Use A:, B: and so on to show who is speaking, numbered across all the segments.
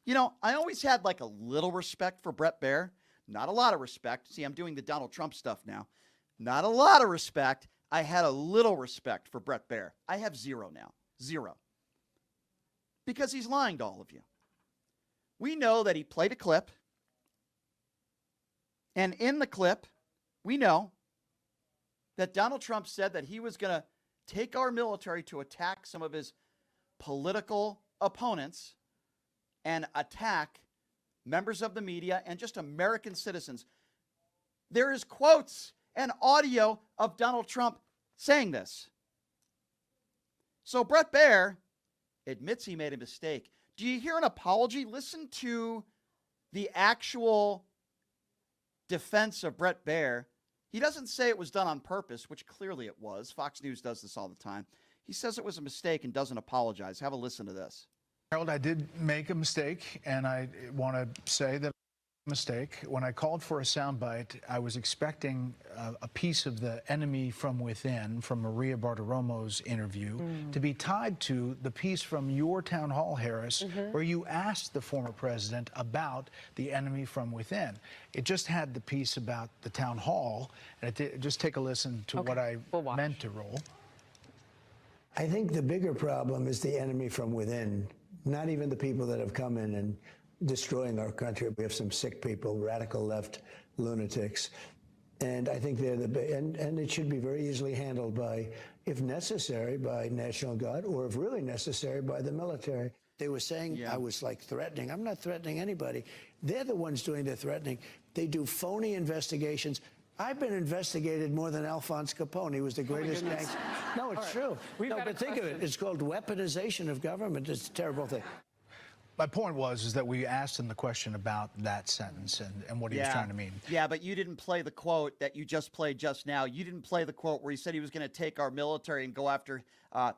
A: You know, I always had like a little respect for Brett Baier. Not a lot of respect. See, I'm doing the Donald Trump stuff now. Not a lot of respect. I had a little respect for Brett Baier. I have zero now. Zero. Because he's lying to all of you. We know that he played a clip. And in the clip, we know that Donald Trump said that he was going to take our military to attack some of his political opponents and attack members of the media and just American citizens. There is quotes and audio of Donald Trump saying this. So Brett Baier admits he made a mistake. Do you hear an apology? Listen to the actual defense of Brett Baier. He doesn't say it was done on purpose, which clearly it was. Fox News does this all the time. He says it was a mistake and doesn't apologize. Have a listen to this.
B: Harold, I did make a mistake, and I want to say that mistake. When I called for a soundbite, I was expecting a piece of the enemy from within, from Maria Bartiromo's interview, to be tied to the piece from your town hall, Harris, where you asked the former president about the enemy from within. It just had the piece about the town hall, and just take a listen to what I meant to roll.
C: I think the bigger problem is the enemy from within, not even the people that have come in and destroying our country. We have some sick people, radical left lunatics. And I think they're and it should be very easily handled by, if necessary, by National Guard, or if really necessary, by the military. They were saying I was like threatening. I'm not threatening anybody. They're the ones doing the threatening. They do phony investigations. I've been investigated more than Alphonse Capone. He was the greatest gangster. No, it's true. No, but think of it. It's called weaponization of government. It's a terrible thing.
B: My point is that we asked him the question about that sentence and what he was trying to mean.
A: Yeah, but you didn't play the quote that you just played just now. You didn't play the quote where he said he was going to take our military and go after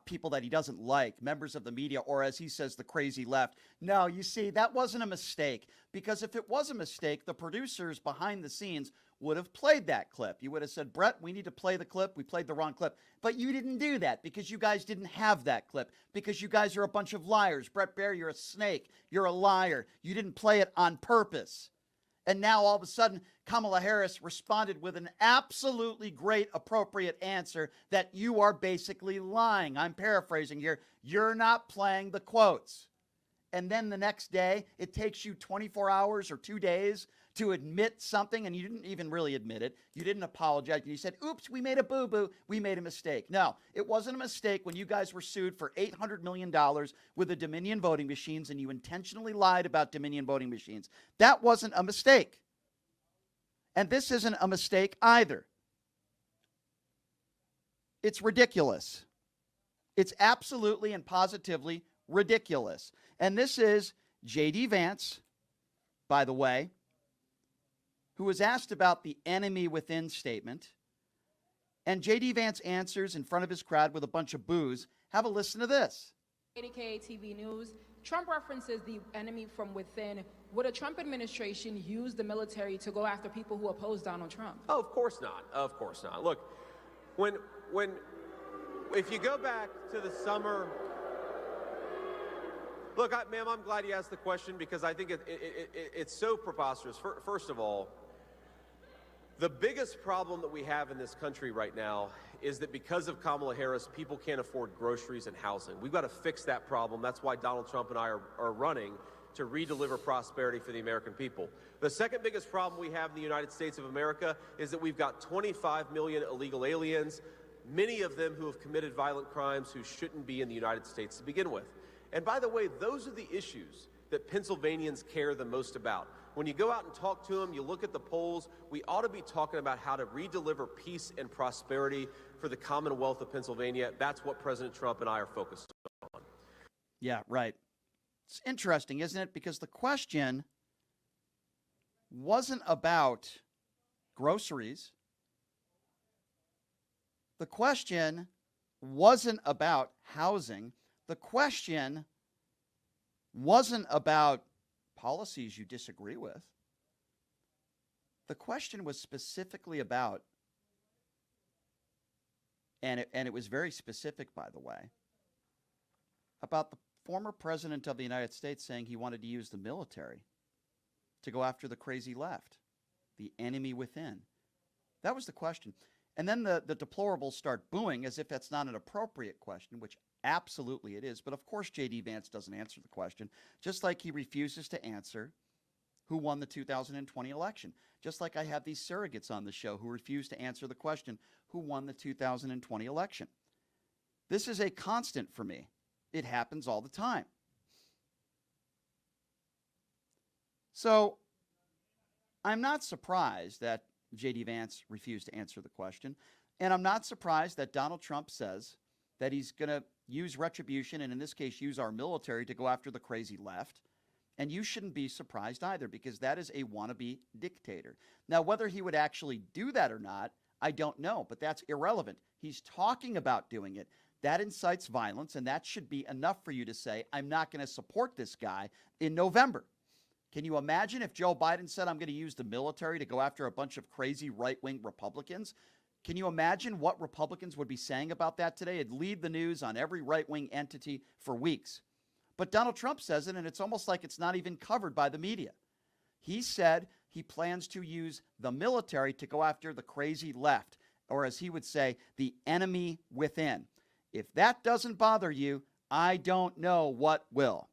A: people that he doesn't like, members of the media, or as he says, the crazy left. No, you see, that wasn't a mistake, because if it was a mistake, the producers behind the scenes would have played that clip. You would have said, Brett, we need to play the clip. We played the wrong clip. But you didn't do that because you guys didn't have that clip, because you guys are a bunch of liars. Brett Baier, you're a snake. You're a liar. You didn't play it on purpose. And now all of a sudden, Kamala Harris responded with an absolutely great, appropriate answer that you are basically lying. I'm paraphrasing here. You're not playing the quotes. And then the next day, it takes you 24 hours or 2 days to admit something, and you didn't even really admit it. You didn't apologize. You said, oops, we made a boo-boo. We made a mistake. No, it wasn't a mistake when you guys were sued for $800 million with the Dominion voting machines, and you intentionally lied about Dominion voting machines. That wasn't a mistake. And this isn't a mistake either. It's ridiculous. It's absolutely and positively ridiculous. And this is J.D. Vance, by the way, who was asked about the enemy within statement. And J.D. Vance answers in front of his crowd with a bunch of boos. Have a listen to this.
D: KDKA TV News. Trump references the enemy from within. Would a Trump administration use the military to go after people who oppose Donald Trump?
E: Oh, of course not. Of course not. Look, if you go back to the summer. Look, ma'am, I'm glad you asked the question, because I think it's so preposterous. First of all, the biggest problem that we have in this country right now is that because of Kamala Harris, people can't afford groceries and housing. We've got to fix that problem. That's why Donald Trump and I are running to redeliver prosperity for the American people. The second biggest problem we have in the United States of America is that we've got 25 million illegal aliens, many of them who have committed violent crimes who shouldn't be in the United States to begin with. And by the way, those are the issues that Pennsylvanians care the most about. When you go out and talk to them, you look at the polls, we ought to be talking about how to redeliver peace and prosperity for the Commonwealth of Pennsylvania. That's what President Trump and I are focused on.
A: Yeah, right. It's interesting, isn't it? Because the question wasn't about groceries. The question wasn't about housing. The question wasn't about policies you disagree with. The question was specifically about, and it was very specific, by the way, about former president of the United States saying he wanted to use the military to go after the crazy left, the enemy within? That was the question. And then the deplorables start booing as if that's not an appropriate question, which absolutely it is. But of course, J.D. Vance doesn't answer the question, just like he refuses to answer who won the 2020 election. Just like I have these surrogates on the show who refuse to answer the question, who won the 2020 election. This is a constant for me. It happens all the time. So I'm not surprised that J.D. Vance refused to answer the question. And I'm not surprised that Donald Trump says that he's going to use retribution, and in this case, use our military to go after the crazy left. And you shouldn't be surprised either, because that is a wannabe dictator. Now, whether he would actually do that or not, I don't know, but that's irrelevant. He's talking about doing it. That incites violence, and that should be enough for you to say, I'm not going to support this guy in November. Can you imagine if Joe Biden said, I'm going to use the military to go after a bunch of crazy right-wing Republicans? Can you imagine what Republicans would be saying about that today? It'd lead the news on every right-wing entity for weeks. But Donald Trump says it, and it's almost like it's not even covered by the media. He said he plans to use the military to go after the crazy left, or as he would say, the enemy within. If that doesn't bother you, I don't know what will.